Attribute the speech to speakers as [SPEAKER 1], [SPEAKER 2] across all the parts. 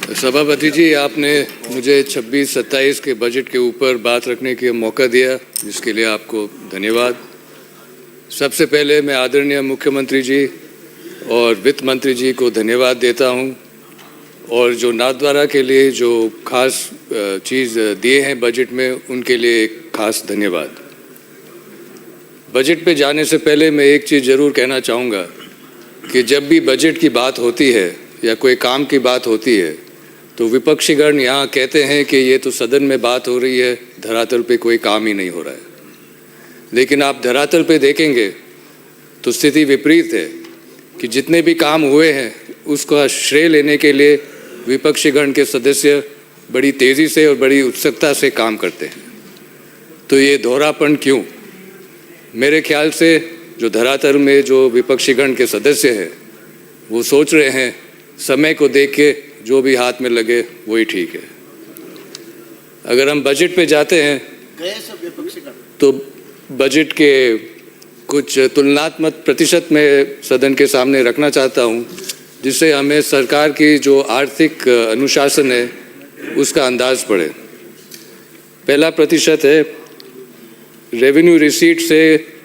[SPEAKER 1] सभापति जी, आपने मुझे 26-27 के बजट के ऊपर बात रखने का मौका दिया, जिसके लिए आपको धन्यवाद। सबसे पहले मैं आदरणीय मुख्यमंत्री जी और वित्त मंत्री जी को धन्यवाद देता हूं, और जो नाथद्वारा के लिए जो खास चीज़ दिए हैं बजट में, उनके लिए एक खास धन्यवाद। बजट पे जाने से पहले मैं एक चीज़ ज़रूर कहना चाहूँगा कि जब भी बजट की बात होती है या कोई काम की बात होती है तो विपक्षीगण यहाँ कहते हैं कि ये तो सदन में बात हो रही है, धरातल पे कोई काम ही नहीं हो रहा है। लेकिन आप धरातल पे देखेंगे तो स्थिति विपरीत है कि जितने भी काम हुए हैं उसका श्रेय लेने के लिए विपक्षीगण के सदस्य बड़ी तेज़ी से और बड़ी उत्सुकता से काम करते हैं। तो ये दोहरापन क्यों? मेरे ख्याल से जो धरातल में जो विपक्षीगण के सदस्य हैं वो सोच रहे हैं समय को देख के जो भी हाथ में लगे वही ठीक है। अगर हम बजट पे जाते हैं तो बजट के कुछ तुलनात्मक प्रतिशत में सदन के सामने रखना चाहता हूं, जिससे हमें सरकार की जो आर्थिक अनुशासन है उसका अंदाज पड़े। पहला प्रतिशत है रेवेन्यू रिसीट से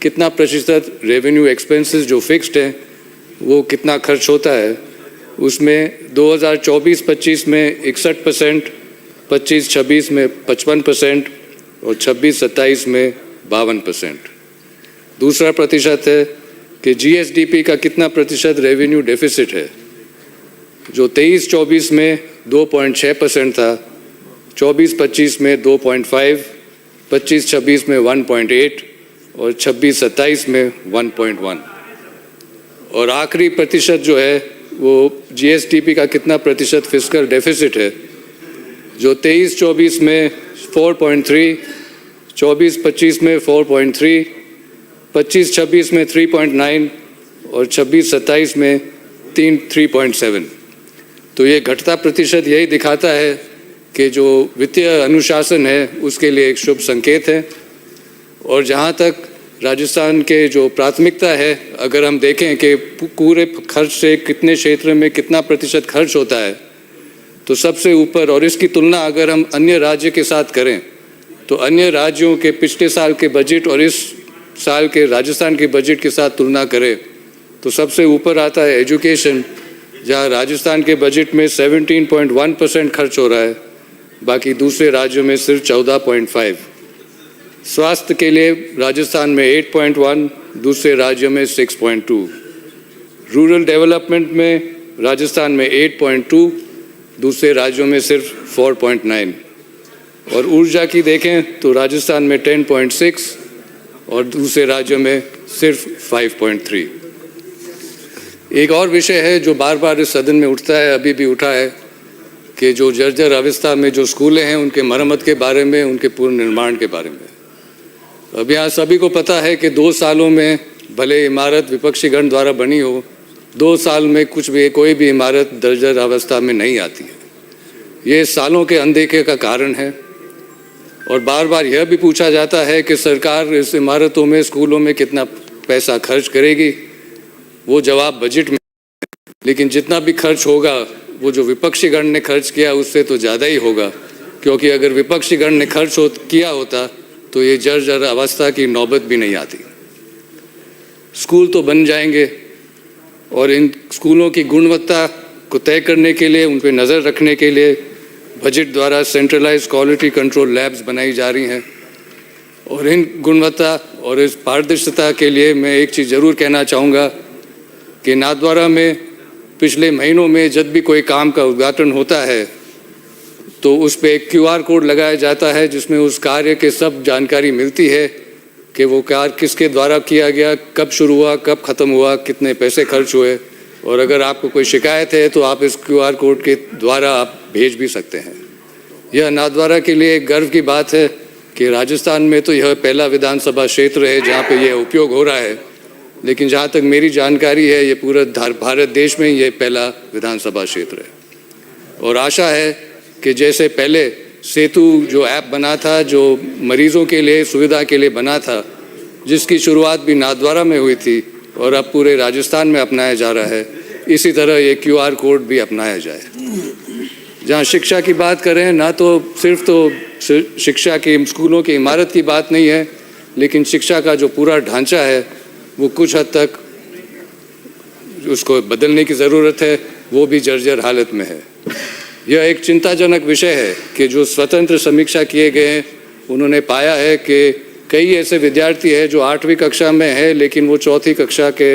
[SPEAKER 1] कितना प्रतिशत रेवेन्यू एक्सपेंसेस जो फिक्स्ड हैं वो कितना खर्च होता है। उसमें 2024-25 में 61%, 25-26 में 55% और 26-27 में 52%। दूसरा प्रतिशत है कि जीएसडीपी का कितना प्रतिशत रेवेन्यू डेफिसिट है, जो 23-24 में 2.6% था, 24-25 में 2.5, 25-26 में 1.8 और 26-27 में 1.1। और आखिरी प्रतिशत जो है वो जीएसडीपी का कितना प्रतिशत फिस्कल डेफिसिट है, जो 23-24 में 4.3, 24-25 में 4.3, 25-26 में 3.9 और 26-27 में 3.7। तो ये घटता प्रतिशत यही दिखाता है कि जो वित्तीय अनुशासन है उसके लिए एक शुभ संकेत है। और जहाँ तक राजस्थान के जो प्राथमिकता है, अगर हम देखें कि पूरे खर्च से कितने क्षेत्र में कितना प्रतिशत खर्च होता है, तो सबसे ऊपर, और इसकी तुलना अगर हम अन्य राज्य के साथ करें तो अन्य राज्यों के पिछले साल के बजट और इस साल के राजस्थान के बजट के साथ तुलना करें तो सबसे ऊपर आता है एजुकेशन, जहां राजस्थान के बजट में 17.1% खर्च हो रहा है, बाकी दूसरे राज्यों में सिर्फ 14.5। स्वास्थ्य के लिए राजस्थान में 8.1, दूसरे राज्यों में 6.2। रूरल डेवलपमेंट में राजस्थान में 8.2, दूसरे राज्यों में सिर्फ 4.9। और ऊर्जा की देखें तो राजस्थान में 10.6 और दूसरे राज्यों में सिर्फ 5.3। एक और विषय है जो बार बार इस सदन में उठता है, अभी भी उठा है, कि जो जर्जर अवस्था में जो स्कूलें हैं उनके मरम्मत के बारे में, उनके पुनर्निर्माण के बारे में। अब यहाँ सभी को पता है कि 2 सालों में भले इमारत विपक्षी गण द्वारा बनी हो, 2 साल में कुछ भी कोई भी इमारत जर्जर अवस्था में नहीं आती है। ये सालों के अनदेखे का कारण है। और बार बार यह भी पूछा जाता है कि सरकार इस इमारतों में, स्कूलों में कितना पैसा खर्च करेगी। वो जवाब बजट में, लेकिन जितना भी खर्च होगा वो जो विपक्षी गण ने खर्च किया उससे तो ज़्यादा ही होगा, क्योंकि अगर विपक्षी गण ने खर्च किया होता तो ये जर्जर अवस्था की नौबत भी नहीं आती। स्कूल तो बन जाएंगे, और इन स्कूलों की गुणवत्ता को तय करने के लिए, उन पर नज़र रखने के लिए बजट द्वारा सेंट्रलाइज्ड क्वालिटी कंट्रोल लैब्स बनाई जा रही हैं। और इन गुणवत्ता और इस पारदर्शिता के लिए मैं एक चीज़ ज़रूर कहना चाहूँगा कि नाथद्वारा में पिछले महीनों में जब भी कोई काम का उद्घाटन होता है तो उस पर एक QR कोड लगाया जाता है, जिसमें उस कार्य के सब जानकारी मिलती है कि वो कार्य किसके द्वारा किया गया, कब शुरू हुआ, कब ख़त्म हुआ, कितने पैसे खर्च हुए। और अगर आपको कोई शिकायत है तो आप इस QR कोड के द्वारा आप भेज भी सकते हैं। यह नाथद्वारा के लिए एक गर्व की बात है कि राजस्थान में तो यह पहला विधानसभा क्षेत्र है जहाँ पे यह उपयोग हो रहा है, लेकिन जहाँ तक मेरी जानकारी है ये पूरा भारत देश में ये पहला विधानसभा क्षेत्र है। और आशा है कि जैसे पहले सेतु जो ऐप बना था, जो मरीज़ों के लिए सुविधा के लिए बना था, जिसकी शुरुआत भी नाथद्वारा में हुई थी और अब पूरे राजस्थान में अपनाया जा रहा है, इसी तरह ये QR कोड भी अपनाया जाए। जहाँ शिक्षा की बात करें, ना तो सिर्फ तो शिक्षा की स्कूलों की इमारत की बात नहीं है, लेकिन शिक्षा का जो पूरा ढांचा है वो कुछ हद तक उसको बदलने की ज़रूरत है, वो भी जर्जर हालत में है। यह एक चिंताजनक विषय है कि जो स्वतंत्र समीक्षा किए गए हैं उन्होंने पाया है कि कई ऐसे विद्यार्थी हैं जो 8वीं कक्षा में है लेकिन वो 4थी कक्षा के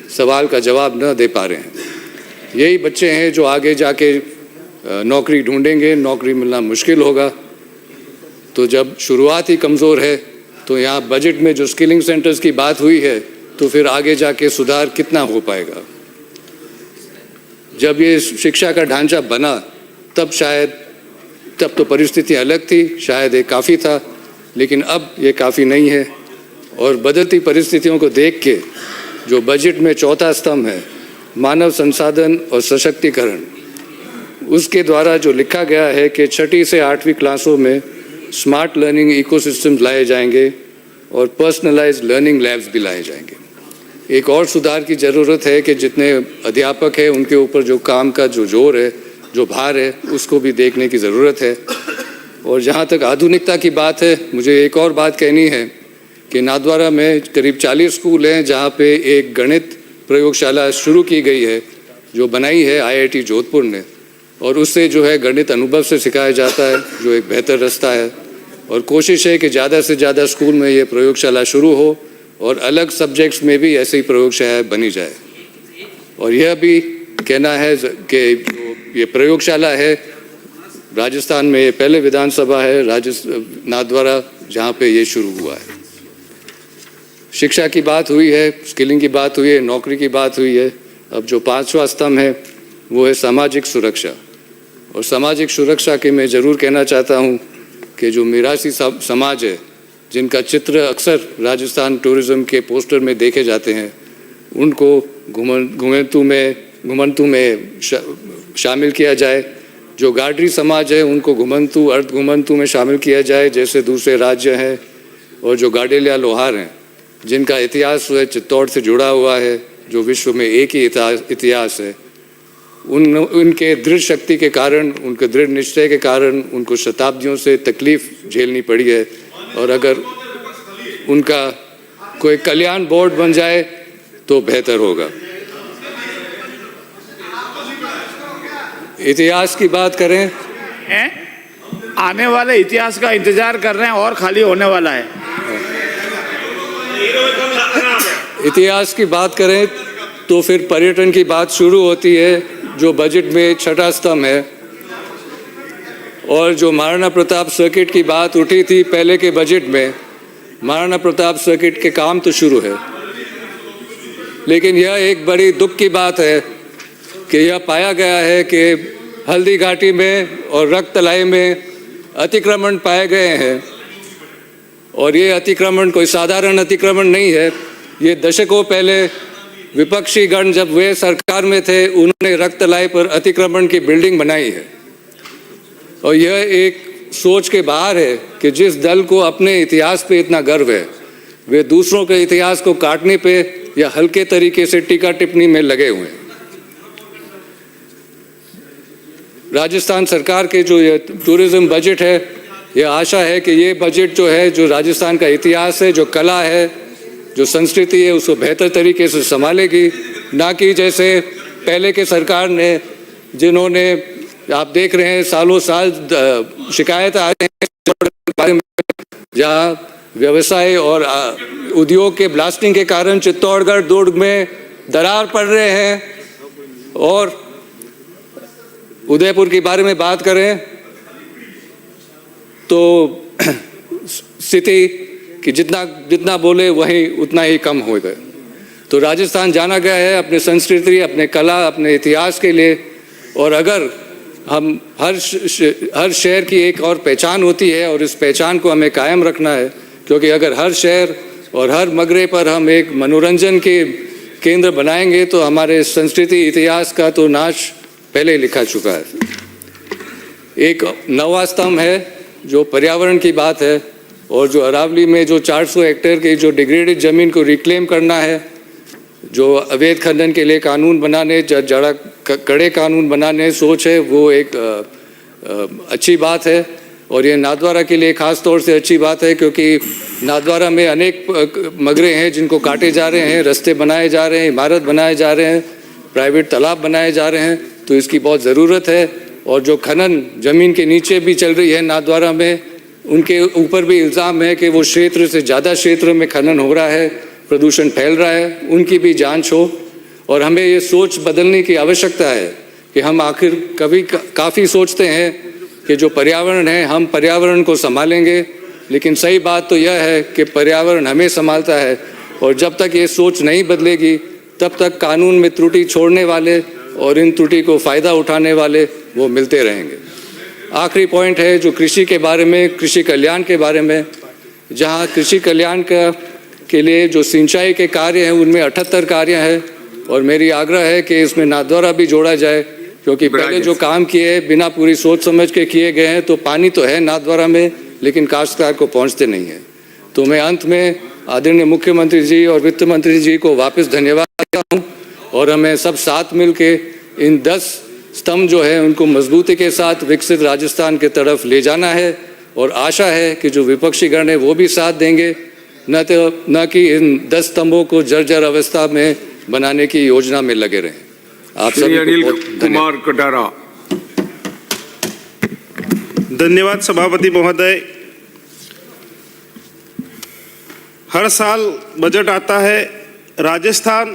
[SPEAKER 1] सवाल का जवाब न दे पा रहे हैं। यही बच्चे हैं जो आगे जाके नौकरी ढूंढेंगे, नौकरी मिलना मुश्किल होगा। तो जब शुरुआत ही कमज़ोर है तो यहाँ बजट में जो स्किलिंग सेंटर्स की बात हुई है तो फिर आगे जाके सुधार कितना हो पाएगा। जब ये शिक्षा का ढांचा बना तब तो परिस्थिति अलग थी, शायद ये काफ़ी था, लेकिन अब ये काफ़ी नहीं है। और बदलती परिस्थितियों को देख के जो बजट में चौथा स्तंभ है, मानव संसाधन और सशक्तिकरण, उसके द्वारा जो लिखा गया है कि 6ठी से 8वीं क्लासों में स्मार्ट लर्निंग इकोसिस्टम्स लाए जाएंगे और पर्सनलाइज्ड लर्निंग लैब्स भी लाए जाएंगे। एक और सुधार की ज़रूरत है कि जितने अध्यापक हैं उनके ऊपर जो काम का जो जोर है, जो भार है, उसको भी देखने की ज़रूरत है। और जहाँ तक आधुनिकता की बात है, मुझे एक और बात कहनी है कि नाथद्वारा में करीब 40 स्कूल हैं जहाँ पे एक गणित प्रयोगशाला शुरू की गई है जो बनाई है IIT जोधपुर ने, और उससे जो है गणित अनुभव से सिखाया जाता है, जो एक बेहतर रास्ता है। और कोशिश है कि ज़्यादा से ज़्यादा स्कूल में ये प्रयोगशाला शुरू हो और अलग सब्जेक्ट्स में भी ऐसी प्रयोगशालाएँ बनी जाए। और यह भी कहना है कि जो ये प्रयोगशाला है, राजस्थान में ये पहले विधानसभा है नाथद्वारा जहाँ पे ये शुरू हुआ है। शिक्षा की बात हुई है, स्किलिंग की बात हुई है, नौकरी की बात हुई है। अब जो 5वां स्तंभ है वो है सामाजिक सुरक्षा। और सामाजिक सुरक्षा के मैं ज़रूर कहना चाहता हूँ कि जो मिरासी समाज है, जिनका चित्र अक्सर राजस्थान टूरिज़्म के पोस्टर में देखे जाते हैं, उनको घुमंतु में शामिल किया जाए। जो गाडरी समाज है उनको घुमंतु अर्ध घुमंतु में शामिल किया जाए जैसे दूसरे राज्य हैं। और जो गाडेलिया लोहार हैं, जिनका इतिहास है चित्तौड़ से जुड़ा हुआ है, जो विश्व में एक ही इतिहास है, उनके दृढ़ शक्ति के कारण, उनके दृढ़ निश्चय के कारण उनको शताब्दियों से तकलीफ़ झेलनी पड़ी है। और अगर उनका कोई कल्याण बोर्ड बन जाए तो बेहतर होगा। इतिहास की बात करें,
[SPEAKER 2] आने वाले इतिहास का इंतजार कर रहे हैं और खाली होने वाला है।
[SPEAKER 1] इतिहास की बात करें तो फिर पर्यटन की बात शुरू होती है, जो बजट में 6ठा स्तंभ है। और जो महाराणा प्रताप सर्किट की बात उठी थी पहले के बजट में, महाराणा प्रताप सर्किट के काम तो शुरू है, लेकिन यह एक बड़ी दुख की बात है कि यह पाया गया है कि हल्दी घाटी में और रक्तलाई में अतिक्रमण पाए गए हैं। और ये अतिक्रमण कोई साधारण अतिक्रमण नहीं है। ये दशकों पहले विपक्षी गण जब वे सरकार में थे, उन्होंने रक्तलाई पर अतिक्रमण की बिल्डिंग बनाई है। और यह एक सोच के बाहर है कि जिस दल को अपने इतिहास पे इतना गर्व है, वे दूसरों के इतिहास को काटने पे या हल्के तरीके से टीका टिप्पणी में लगे हुए हैं। राजस्थान सरकार के जो ये टूरिज्म बजट है, यह आशा है कि ये बजट जो है, जो राजस्थान का इतिहास है, जो कला है, जो संस्कृति है, उसको बेहतर तरीके से संभालेगी। ना कि जैसे पहले के सरकार ने, जिन्होंने, आप देख रहे हैं सालों साल शिकायत आ रही है जहाँ व्यवसाय और उद्योग के ब्लास्टिंग के कारण चित्तौड़गढ़ दुर्ग में दरार पड़ रहे हैं। और उदयपुर के बारे में बात करें तो स्थिति कि जितना बोले वही उतना ही कम हो गए। तो राजस्थान जाना गया है अपने संस्कृति, अपने कला, अपने इतिहास के लिए। और अगर हम हर शहर की एक और पहचान होती है और इस पहचान को हमें कायम रखना है, क्योंकि अगर हर शहर और हर मगरे पर हम एक मनोरंजन के केंद्र बनाएंगे तो हमारे संस्कृति इतिहास का तो नाश पहले ही लिखा चुका है। एक 9वां स्तंभ है जो पर्यावरण की बात है, और जो अरावली में जो 400 हेक्टेयर की जो डिग्रेडेड ज़मीन को रिक्लेम करना है, जो अवैध खनन के लिए कानून बनाने, कड़े कानून बनाने सोच है, वो एक अच्छी बात है। और ये नाथद्वारा के लिए ख़ास तौर से अच्छी बात है क्योंकि नाथद्वारा में अनेक मगरे हैं जिनको काटे जा रहे हैं, रास्ते बनाए जा रहे हैं, इमारत बनाए जा रहे हैं, प्राइवेट तालाब बनाए जा रहे हैं, तो इसकी बहुत ज़रूरत है। और जो खनन ज़मीन के नीचे भी चल रही है नाथद्वारा में, उनके ऊपर भी इल्ज़ाम है कि वो क्षेत्र से ज़्यादा क्षेत्र में खनन हो रहा है, प्रदूषण फैल रहा है, उनकी भी जांच हो। और हमें ये सोच बदलने की आवश्यकता है कि हम आखिर काफ़ी सोचते हैं कि जो पर्यावरण है हम पर्यावरण को संभालेंगे, लेकिन सही बात तो यह है कि पर्यावरण हमें संभालता है। और जब तक ये सोच नहीं बदलेगी तब तक कानून में त्रुटि छोड़ने वाले और इन त्रुटि को फ़ायदा उठाने वाले वो मिलते रहेंगे। आखिरी पॉइंट है जो कृषि के बारे में, कृषि कल्याण के बारे में, जहाँ कृषि कल्याण के लिए जो सिंचाई के कार्य हैं उनमें 78 कार्य हैं और मेरी आग्रह है कि इसमें नाथद्वारा भी जोड़ा जाए क्योंकि पहले जो काम किए हैं बिना पूरी सोच समझ के किए गए हैं, तो पानी तो है नाथद्वारा में लेकिन काश्तकार को पहुंचते नहीं है। तो मैं अंत में आदरणीय मुख्यमंत्री जी और वित्त मंत्री जी को वापस धन्यवाद देता हूँ और हमें सब साथ मिल के इन 10 स्तंभ जो है उनको मजबूती के साथ विकसित राजस्थान के तरफ ले जाना है। और आशा है कि जो विपक्षी गण है वो भी साथ देंगे, न कि इन 10 स्तंभों को जर्जर अवस्था में बनाने की योजना में लगे रहें। आप सभी
[SPEAKER 3] अनिल
[SPEAKER 1] को
[SPEAKER 3] कुमार कटारा।
[SPEAKER 4] धन्यवाद सभापति महोदय। हर साल बजट आता है, राजस्थान